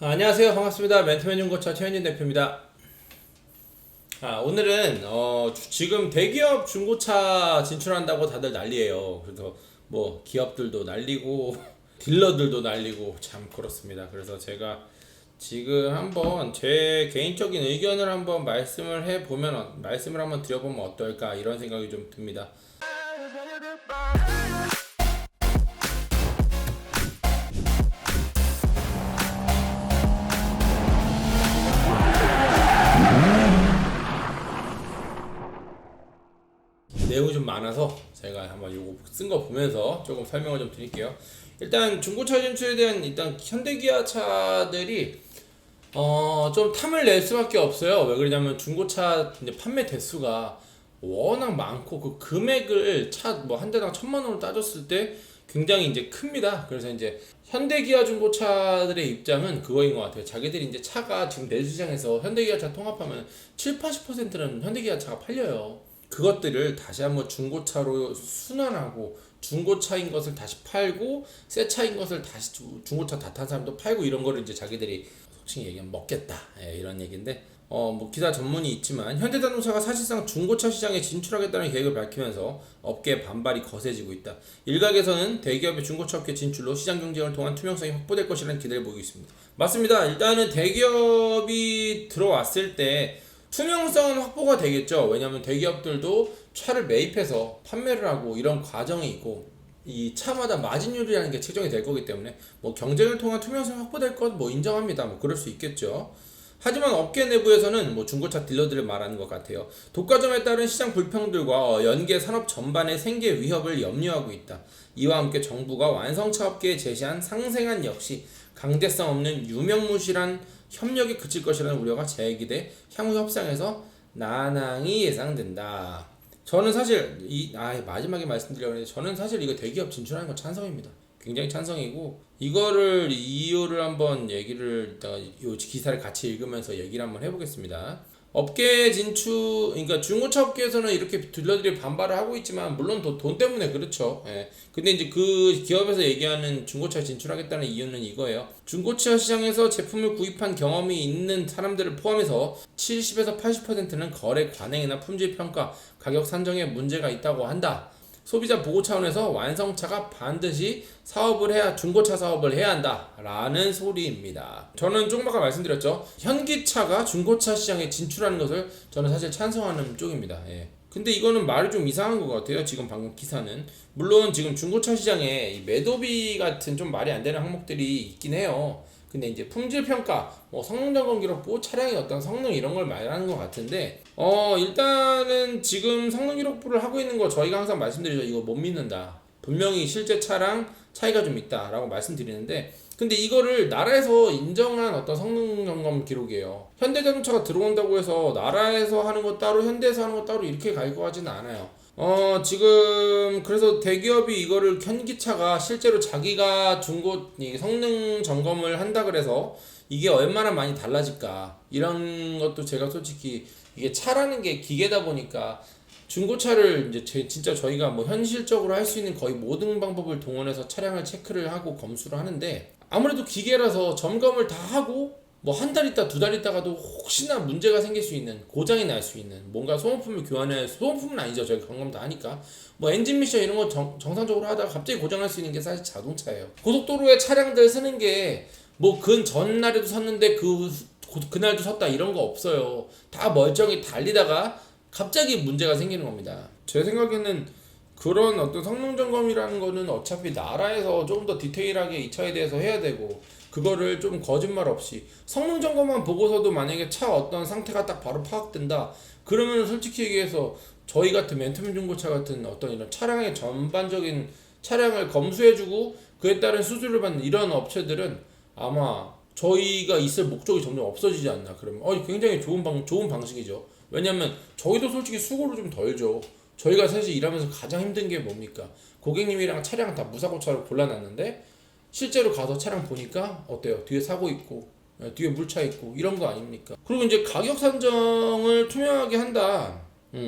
안녕하세요. 반갑습니다. 멘토맨 중고차 최현진 대표입니다. 오늘은 지금 대기업 중고차 진출한다고 다들 난리예요. 그래서 뭐 기업들도 난리고 딜러들도 난리고 참 그렇습니다. 그래서 제가 지금 한번 제 개인적인 의견을 한번 말씀을 한번 드려보면 어떨까 이런 생각이 좀 듭니다. 내용이 좀 많아서 제가 한번 요거 쓴 거 보면서 조금 설명을 좀 드릴게요. 일단 중고차 진출에 대한 일단 현대기아 차들이 좀 탐을 낼 수밖에 없어요. 왜 그러냐면 중고차 이제 판매 대수가 워낙 많고 그 금액을 차 뭐 한 대당 1,000만 원으로 따졌을 때 굉장히 이제 큽니다. 그래서 이제 현대기아 중고차들의 입장은 그거인 것 같아요. 자기들이 이제 차가 지금 내수시장에서 현대기아 차 통합하면 7, 80%는 현대기아 차가 팔려요. 그것들을 다시 한번 중고차로 순환하고 중고차인 것을 다시 팔고 새 차인 것을 다시 중고차 다 탄 사람도 팔고 이런 거를 이제 자기들이 솔직히 얘기하면 먹겠다, 이런 얘기인데 뭐 기사 전문이 있지만 현대자동차가 사실상 중고차 시장에 진출하겠다는 계획을 밝히면서 업계 반발이 거세지고 있다. 일각에서는 대기업의 중고차 업계 진출로 시장 경쟁을 통한 투명성이 확보될 것이라는 기대를 보이고 있습니다. 맞습니다. 일단은 대기업이 들어왔을 때 투명성은 확보가 되겠죠. 왜냐하면 대기업들도 차를 매입해서 판매를 하고 이런 과정이 있고 이 차마다 마진율이라는 게 책정이 될 거기 때문에 뭐 경쟁을 통한 투명성이 확보될 것 뭐 인정합니다. 뭐 그럴 수 있겠죠. 하지만 업계 내부에서는 뭐 중고차 딜러들을 말하는 것 같아요. 독과점에 따른 시장 불평들과 연계 산업 전반의 생계 위협을 염려하고 있다. 이와 함께 정부가 완성차 업계에 제시한 상생안 역시 강제성 없는 유명무실한 협력이 그칠 것이라는 우려가 제기돼 향후 협상에서 난항이 예상된다. 저는 사실 마지막에 말씀드리려고 했는데 저는 사실 이거 대기업 진출하는 건 찬성입니다. 굉장히 찬성이고 이거를 이유를 한번 얘기를 요 기사를 같이 읽으면서 얘기를 한번 해보겠습니다. 업계 진출, 그러니까 중고차 업계에서는 이렇게 딜러들이 반발을 하고 있지만 물론 돈 때문에 그렇죠. 근데 이제 그 기업에서 얘기하는 중고차 진출하겠다는 이유는 이거예요. 중고차 시장에서 제품을 구입한 경험이 있는 사람들을 포함해서 70에서 80%는 거래 관행이나 품질 평가, 가격 산정에 문제가 있다고 한다. 소비자 보호 차원에서 완성차가 반드시 중고차 사업을 해야 한다라는 소리입니다. 저는 조금 아까 말씀드렸죠. 현기차가 중고차 시장에 진출하는 것을 저는 사실 찬성하는 쪽입니다. 근데 이거는 말이 좀 이상한 것 같아요. 지금 방금 기사는. 물론 지금 중고차 시장에 이 매도비 같은 좀 말이 안 되는 항목들이 있긴 해요. 근데 이제 품질 평가, 뭐 성능 점검 기록부, 차량의 어떤 성능 이런 걸 말하는 것 같은데, 일단은 지금 성능 기록부를 하고 있는 거 저희가 항상 말씀드리죠. 이거 못 믿는다. 분명히 실제 차랑 차이가 좀 있다라고 말씀드리는데, 근데 이거를 나라에서 인정한 어떤 성능 점검 기록이에요. 현대자동차가 들어온다고 해서 나라에서 하는 거 따로, 현대에서 하는 거 따로 이렇게 갈 것 같지는 않아요. 지금 그래서 대기업이 이거를 현기차가 실제로 자기가 성능 점검을 한다 그래서 이게 얼마나 많이 달라질까 이런 것도 제가 솔직히 이게 차라는 게 기계다 보니까 중고차를 이제 진짜 저희가 뭐 현실적으로 할 수 있는 거의 모든 방법을 동원해서 차량을 체크를 하고 검수를 하는데 아무래도 기계라서 점검을 다 하고 뭐 한 달 있다 두 달 있다가도 혹시나 문제가 생길 수 있는 고장이 날 수 있는 뭔가 소모품을 소모품은 아니죠. 저희 점검 다 하니까 뭐 엔진 미션 이런 거 정상적으로 하다가 갑자기 고장날 수 있는 게 사실 자동차예요. 고속도로에 차량들 쓰는 게 뭐 전날에도 섰는데 그날도 섰다 이런 거 없어요. 다 멀쩡히 달리다가 갑자기 문제가 생기는 겁니다. 제 생각에는 그런 어떤 성능 점검이라는 거는 어차피 나라에서 조금 더 디테일하게 이 차에 대해서 해야 되고 그거를 좀 거짓말 없이 성능 점검만 보고서도 만약에 차 어떤 상태가 딱 바로 파악된다 그러면 솔직히 얘기해서 저희 같은 멘토맨 중고차 같은 어떤 이런 차량의 전반적인 차량을 검수해주고 그에 따른 수수료를 받는 이런 업체들은 아마 저희가 있을 목적이 점점 없어지지 않나. 그러면 굉장히 좋은 방식이죠. 왜냐면 저희도 솔직히 수고를 좀 덜죠. 저희가 사실 일하면서 가장 힘든 게 뭡니까? 고객님이랑 차량 다 무사고차로 골라놨는데 실제로 가서 차량 보니까 어때요? 뒤에 사고 있고 뒤에 물차 있고 이런 거 아닙니까? 그리고 이제 가격 산정을 투명하게 한다.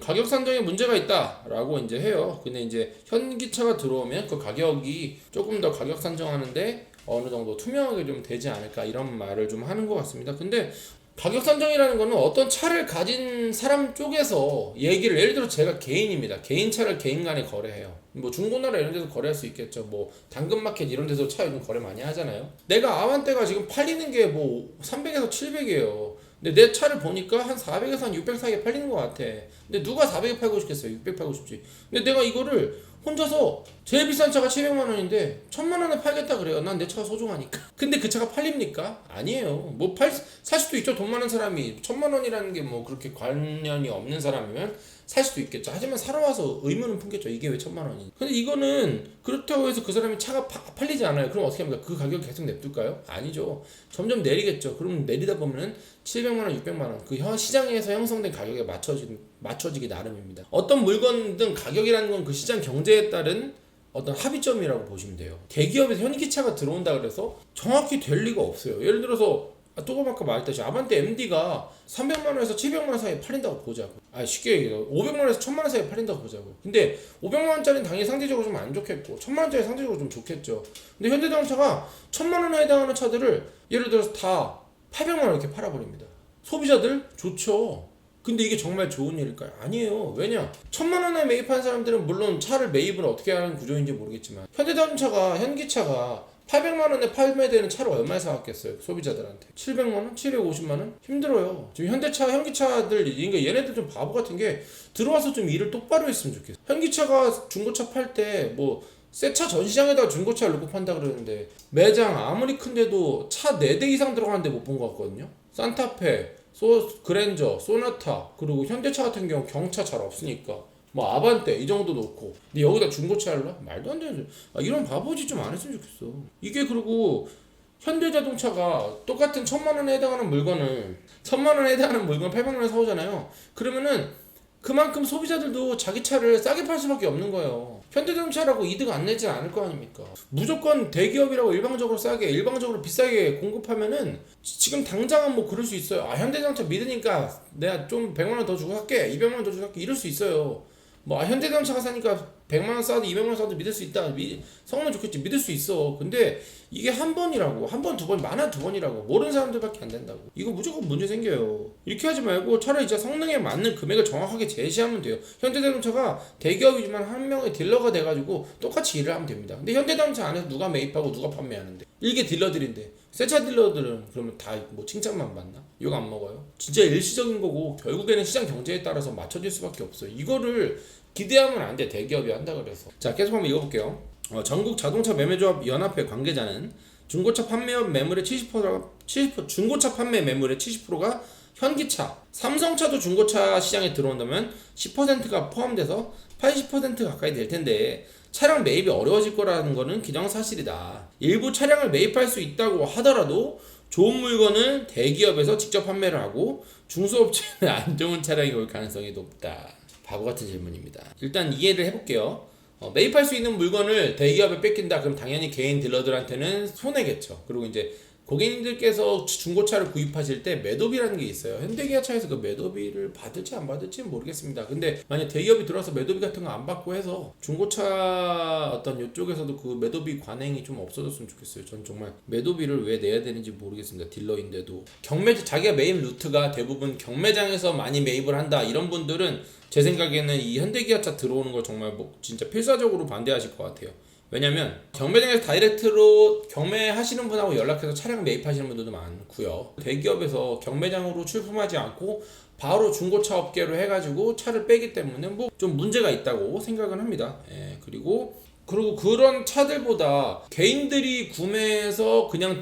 가격 산정에 문제가 있다라고 이제 해요. 근데 이제 현기차가 들어오면 그 가격이 조금 더 가격 산정하는데 어느 정도 투명하게 좀 되지 않을까 이런 말을 좀 하는 것 같습니다. 근데 가격 산정이라는 거는 어떤 차를 가진 사람 쪽에서 얘기를, 예를 들어 제가 개인입니다. 개인 차를 개인 간에 거래해요. 뭐 중고나라 이런 데서 거래할 수 있겠죠. 뭐 당근마켓 이런 데서 차 요즘 거래 많이 하잖아요. 내가 아반떼가 지금 팔리는 게 뭐 300에서 700이에요. 근데 내 차를 보니까 한 400에서 한 600 사이에 팔리는 것 같아. 근데 누가 400에 팔고 싶겠어요? 600 팔고 싶지. 근데 내가 이거를 혼자서 제일 비싼 차가 700만 원인데 1000만 원에 팔겠다 그래요. 난 내 차가 소중하니까. 근데 그 차가 팔립니까? 아니에요. 뭐 살 수도 있죠. 돈 많은 사람이 1000만 원이라는 게 뭐 그렇게 관련이 없는 사람이면 살 수도 있겠죠. 하지만 사러 와서 의문은 품겠죠. 이게 왜 1000만 원이지? 근데 이거는 그렇다고 해서 그 사람이 차가 팔리지 않아요. 그럼 어떻게 합니까? 그 가격 계속 냅둘까요? 아니죠. 점점 내리겠죠. 그럼 내리다 보면은 700만 원, 600만 원 그 시장에서 형성된 가격에 맞춰지기 나름입니다. 어떤 물건든 가격이라는 건 그 시장 경제에 따른 어떤 합의점이라고 보시면 돼요. 대기업에서 현기차가 들어온다 그래서 정확히 될 리가 없어요. 예를 들어서 조금 아까 말했듯이 아반떼 MD가 300만 원에서 700만 원 사이에 팔린다고 보자고. 쉽게 얘기해서 500만 원에서 1000만 원 사이에 팔린다고 보자고. 근데 500만 원짜리는 당연히 상대적으로 좀 안 좋겠고 1000만 원짜리 상대적으로 좀 좋겠죠. 근데 현대자동차가 1000만 원에 해당하는 차들을 예를 들어서 다 800만 원 이렇게 팔아버립니다. 소비자들 좋죠. 근데 이게 정말 좋은 일일까요? 아니에요. 왜냐? 1000만 원에 매입한 사람들은 물론 차를 매입을 어떻게 하는 구조인지 모르겠지만 현대자동차가 현기차가 800만 원에 판매되는 차를 얼마에 사왔겠어요? 소비자들한테 700만 원? 750만 원? 힘들어요. 지금 현대차, 현기차들, 그러니까 얘네들 좀 바보 같은 게 들어와서 좀 일을 똑바로 했으면 좋겠어. 현기차가 중고차 팔 때 뭐 새 차 전시장에다가 중고차를 놓고 판다 그러는데 매장 아무리 큰데도 차 4대 이상 들어가는데 못 본 것 같거든요. 산타페, 그랜저, 소나타, 그리고 현대차 같은 경우 경차 잘 없으니까 뭐 아반떼 이 정도 놓고 근데 여기다 중고차 할라? 말도 안 되는 이런 바보짓 좀 안 했으면 좋겠어. 이게 그리고 현대자동차가 똑같은 1000만 원에 해당하는 물건을 1000만 원에 해당하는 물건 800만 원에 사오잖아요. 그러면은 그만큼 소비자들도 자기 차를 싸게 팔 수밖에 없는 거예요. 현대자동차라고 이득 안 내지 않을 거 아닙니까? 무조건 대기업이라고 일방적으로 싸게, 일방적으로 비싸게 공급하면은 지금 당장은 뭐 그럴 수 있어요. 현대자동차 믿으니까 내가 좀 100만 원 더 주고 살게, 200만 원 더 주고 살게 이럴 수 있어요. 뭐 현대자동차가 사니까 100만 원 싸도 200만 원 싸도 믿을 수 있다. 성능 좋겠지. 믿을 수 있어. 근데 이게 한 번이라고. 한 번, 두 번, 많아 두 번이라고. 모르는 사람들밖에 안 된다고. 이거 무조건 문제 생겨요. 이렇게 하지 말고 차라리 진짜 성능에 맞는 금액을 정확하게 제시하면 돼요. 현대자동차가 대기업이지만 한 명의 딜러가 돼가지고 똑같이 일을 하면 됩니다. 근데 현대자동차 안에서 누가 매입하고 누가 판매하는데 이게 딜러들인데 새 차 딜러들은 그러면 다 뭐 칭찬만 받나? 욕 안 먹어요? 진짜 일시적인 거고 결국에는 시장 경제에 따라서 맞춰질 수밖에 없어요. 이거를 기대하면 안 돼. 대기업이 한다 그래서. 자, 계속 한번 읽어볼게요. 전국 자동차 매매조합 연합회 관계자는 중고차 판매업 매물의 70%, 중고차 판매 매물의 70%가 현기차, 삼성차도 중고차 시장에 들어온다면 10%가 포함돼서 80% 가까이 될 텐데 차량 매입이 어려워질 거라는 거는 기정사실이다. 일부 차량을 매입할 수 있다고 하더라도 좋은 물건을 대기업에서 직접 판매를 하고 중소업체는 안 좋은 차량이 올 가능성이 높다. 바보 같은 질문입니다. 일단 이해를 해볼게요. 매입할 수 있는 물건을 대기업에 뺏긴다. 그럼 당연히 개인 딜러들한테는 손해겠죠. 그리고 이제 고객님들께서 중고차를 구입하실 때 매도비라는 게 있어요. 현대기아차에서 그 매도비를 받을지 안 받을지는 모르겠습니다. 근데 만약 대기업이 들어와서 매도비 같은 거 안 받고 해서 중고차 어떤 이쪽에서도 그 매도비 관행이 좀 없어졌으면 좋겠어요. 전 정말 매도비를 왜 내야 되는지 모르겠습니다. 딜러인데도 자기가 매입 루트가 대부분 경매장에서 많이 매입을 한다. 이런 분들은 제 생각에는 이 현대기아차 들어오는 걸 정말 뭐 진짜 필사적으로 반대하실 것 같아요. 왜냐면 경매장에서 다이렉트로 경매하시는 분하고 연락해서 차량 매입하시는 분들도 많고요. 대기업에서 경매장으로 출품하지 않고 바로 중고차 업계로 해가지고 차를 빼기 때문에 뭐 좀 문제가 있다고 생각은 합니다. 그리고 그런 차들보다 개인들이 구매해서 그냥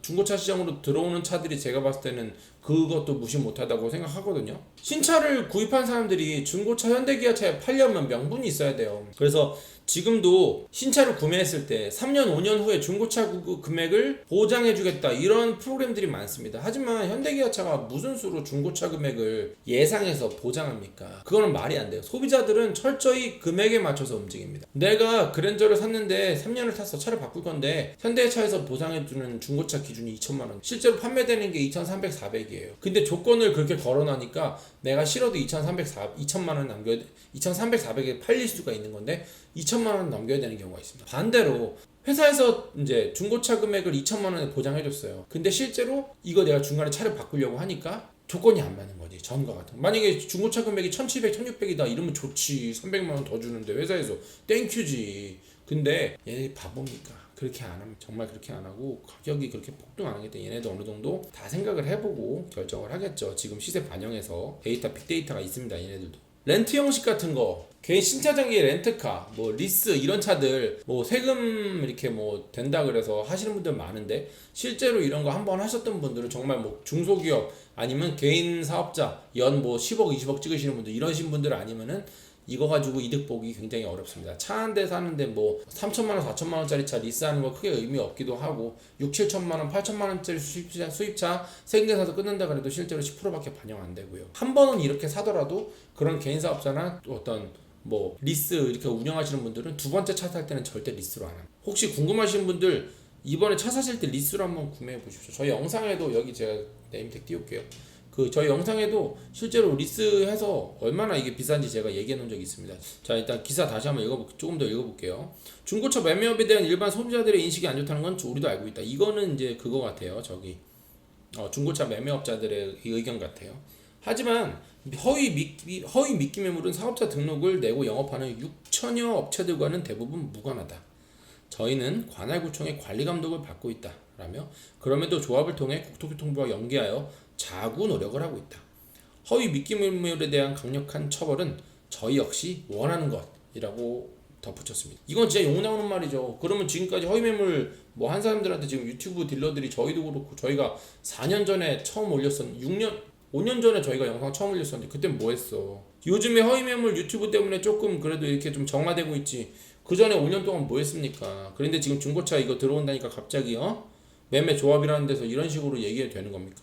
중고차 시장으로 들어오는 차들이 제가 봤을 때는 그것도 무시 못하다고 생각하거든요. 신차를 구입한 사람들이 중고차 현대기아차에 팔려면 명분이 있어야 돼요. 그래서 지금도 신차를 구매했을 때 3년 5년 후에 중고차 금액을 보장해주겠다 이런 프로그램들이 많습니다. 하지만 현대기아차가 무슨 수로 중고차 금액을 예상해서 보장합니까? 그거는 말이 안 돼요. 소비자들은 철저히 금액에 맞춰서 움직입니다. 내가 그랜저를 샀는데 3년을 탔어. 차를 바꿀 건데 현대차에서 보장해주는 중고차 기준이 2천만 원. 실제로 판매되는 게 2,300, 400이에요. 근데 조건을 그렇게 걸어놔니까 내가 싫어도 2,300, 400에 팔릴 수가 있는 건데 2천만 원 넘겨야 되는 경우가 있습니다. 반대로 회사에서 이제 중고차 금액을 2천만 원에 보장해줬어요. 근데 실제로 이거 내가 중간에 차를 바꾸려고 하니까 조건이 안 맞는 거지. 전과 같은 거. 만약에 중고차 금액이 1700, 1600이다 이러면 좋지. 300만 원 더 주는데 회사에서 땡큐지. 근데 얘네 바보니까 그렇게 안 하면 정말 그렇게 안 하고 가격이 그렇게 폭등 안 하기 때문에 얘네도 어느 정도 다 생각을 해보고 결정을 하겠죠. 지금 시세 반영해서 데이터 빅데이터가 있습니다. 얘네들도. 렌트 형식 같은 거 개인 신차 장기 렌트카 뭐 리스 이런 차들 뭐 세금 이렇게 뭐 된다 그래서 하시는 분들 많은데 실제로 이런 거 한번 하셨던 분들은 정말 뭐 중소기업 아니면 개인 사업자 연 뭐 10억 20억 찍으시는 분들 이러신 분들 아니면은 이거 가지고 이득 보기 굉장히 어렵습니다. 차 한 대 사는데 뭐 3천만 원 4천만 원짜리 차 리스하는 거 크게 의미 없기도 하고 6, 7천만 원 8천만 원짜리 수입차 세금계 사서 끊는다 그래도 실제로 10%밖에 반영 안 되고요. 한 번은 이렇게 사더라도 그런 개인 사업자나 어떤 뭐 리스 이렇게 운영하시는 분들은 두 번째 차 살 때는 절대 리스로 안 합니다. 혹시 궁금하신 분들 이번에 차 사실 때 리스로 한번 구매해 보십시오. 저희 영상에도 여기 제가 네임택 띄울게요. 저희 영상에도 실제로 리스해서 얼마나 이게 비싼지 제가 얘기해 놓은 적이 있습니다. 자, 일단 기사 다시 한번 조금 더 읽어볼게요. 중고차 매매업에 대한 일반 소비자들의 인식이 안 좋다는 건 우리도 알고 있다. 이거는 이제 그거 같아요. 중고차 매매업자들의 의견 같아요. 하지만 허위 미끼 매물은 사업자 등록을 내고 영업하는 6천여 업체들과는 대부분 무관하다. 저희는 관할구청의 관리 감독을 받고 있다. 라며 그럼에도 조합을 통해 국토교통부와 연계하여 자구 노력을 하고 있다. 허위 미끼 매물에 대한 강력한 처벌은 저희 역시 원하는 것이라고 덧붙였습니다. 이건 진짜 욕 나오는 말이죠. 그러면 지금까지 허위 매물 뭐 한 사람들한테 지금 유튜브 딜러들이 저희도 그렇고 저희가 4년 전에 처음 올렸었는데 5년 전에 저희가 영상 처음 올렸었는데 그때 뭐 했어? 요즘에 허위 매물 유튜브 때문에 조금 그래도 이렇게 좀 정화되고 있지. 그 전에 5년 동안 뭐 했습니까? 그런데 지금 중고차 이거 들어온다니까 갑자기 매매 조합이라는 데서 이런 식으로 얘기해도 되는 겁니까?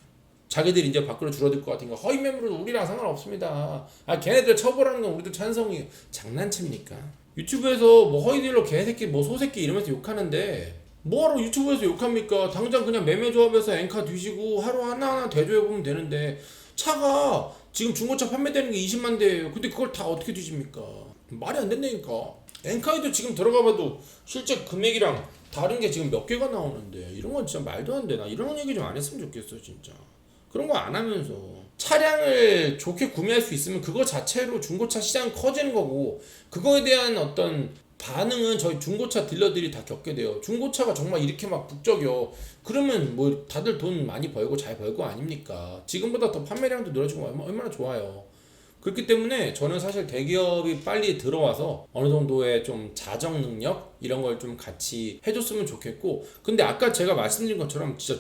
자기들이 이제 밖으로 줄어들 것 같으니까 허위 매물은 우리랑 상관없습니다. 걔네들 처벌하는 건 우리도 찬성이에요. 장난칩니까? 유튜브에서 뭐 허위 딜러 개새끼 뭐 소새끼 이러면서 욕하는데 뭐하러 유튜브에서 욕합니까? 당장 그냥 매매조합에서 엔카 뒤지고 하루 하나하나 대조해보면 되는데 차가 지금 중고차 판매되는 게 20만 대예요. 근데 그걸 다 어떻게 뒤집니까? 말이 안 된다니까. 엔카에도 지금 들어가봐도 실제 금액이랑 다른 게 지금 몇 개가 나오는데 이런 건 진짜 말도 안 돼. 나 이런 얘기 좀 안 했으면 좋겠어 진짜. 그런 거 안 하면서 차량을 좋게 구매할 수 있으면 그거 자체로 중고차 시장이 커지는 거고 그거에 대한 어떤 반응은 저희 중고차 딜러들이 다 겪게 돼요. 중고차가 정말 이렇게 막 북적여 그러면 뭐 다들 돈 많이 벌고 잘 벌고 아닙니까? 지금보다 더 판매량도 늘어지고 얼마나 좋아요. 그렇기 때문에 저는 사실 대기업이 빨리 들어와서 어느 정도의 좀 자정 능력 이런 걸 좀 같이 해줬으면 좋겠고 근데 아까 제가 말씀드린 것처럼 진짜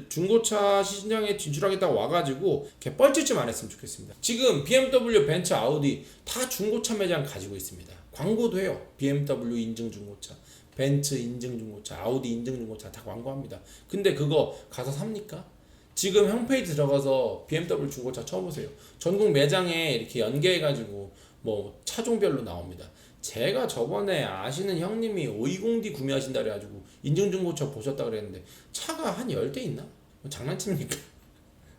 중고차 시장에 진출하겠다고 와가지고 이렇게 뻘짓 좀 안 했으면 좋겠습니다. 지금 BMW, 벤츠, 아우디 다 중고차 매장 가지고 있습니다. 광고도 해요. BMW 인증 중고차, 벤츠 인증 중고차, 아우디 인증 중고차 다 광고합니다. 근데 그거 가서 삽니까? 지금 홈페이지 들어가서 BMW 중고차 쳐보세요. 전국 매장에 이렇게 연계해가지고 뭐 차종별로 나옵니다. 제가 저번에 아시는 형님이 520D 구매하신다 그래가지고 인증중고차 보셨다 그랬는데 차가 한 10대 있나? 뭐 장난칩니까?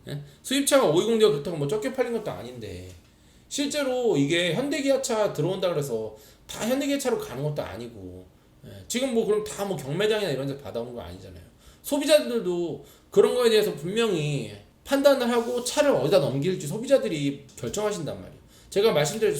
예? 수입차가 520D가 그렇다고 뭐 적게 팔린 것도 아닌데 실제로 이게 현대기아차 들어온다 그래서 다 현대기아차로 가는 것도 아니고 지금 뭐 그럼 다 뭐 경매장이나 이런 데 받아온 거 아니잖아요. 소비자들도 그런 거에 대해서 분명히 판단을 하고 차를 어디다 넘길지 소비자들이 결정하신단 말이에요. 제가 말씀드린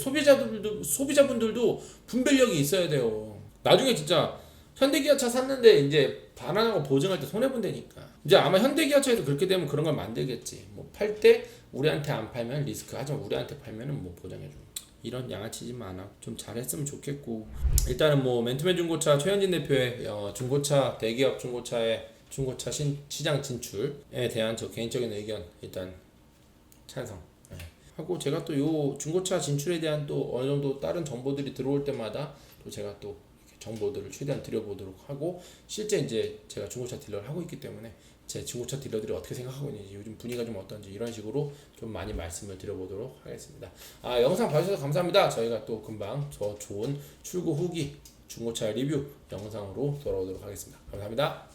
소비자분들도 분별력이 있어야 돼요. 나중에 진짜 현대기아차 샀는데 이제 반환하고 보증할 때 손해본다니까. 이제 아마 현대기아차에도 그렇게 되면 그런 걸 만들겠지. 뭐 팔 때 우리한테 안 팔면 리스크, 하지만 우리한테 팔면은 뭐 보장해줘. 이런 양아치지 마나 좀 잘했으면 좋겠고 일단은 뭐 맨투맨 중고차 최현진 대표의 중고차 대기업 중고차의 중고차 시장 진출에 대한 저 개인적인 의견 일단 찬성 하고 제가 또 요 중고차 진출에 대한 또 어느 정도 다른 정보들이 들어올 때마다 또 제가 또 정보들을 최대한 드려보도록 하고 실제 이제 제가 중고차 딜러를 하고 있기 때문에 제 중고차 딜러들이 어떻게 생각하고 있는지 요즘 분위기가 좀 어떤지 이런 식으로 좀 많이 말씀을 드려보도록 하겠습니다. 영상 봐주셔서 감사합니다. 저희가 또 금방 더 좋은 출고 후기 중고차 리뷰 영상으로 돌아오도록 하겠습니다. 감사합니다.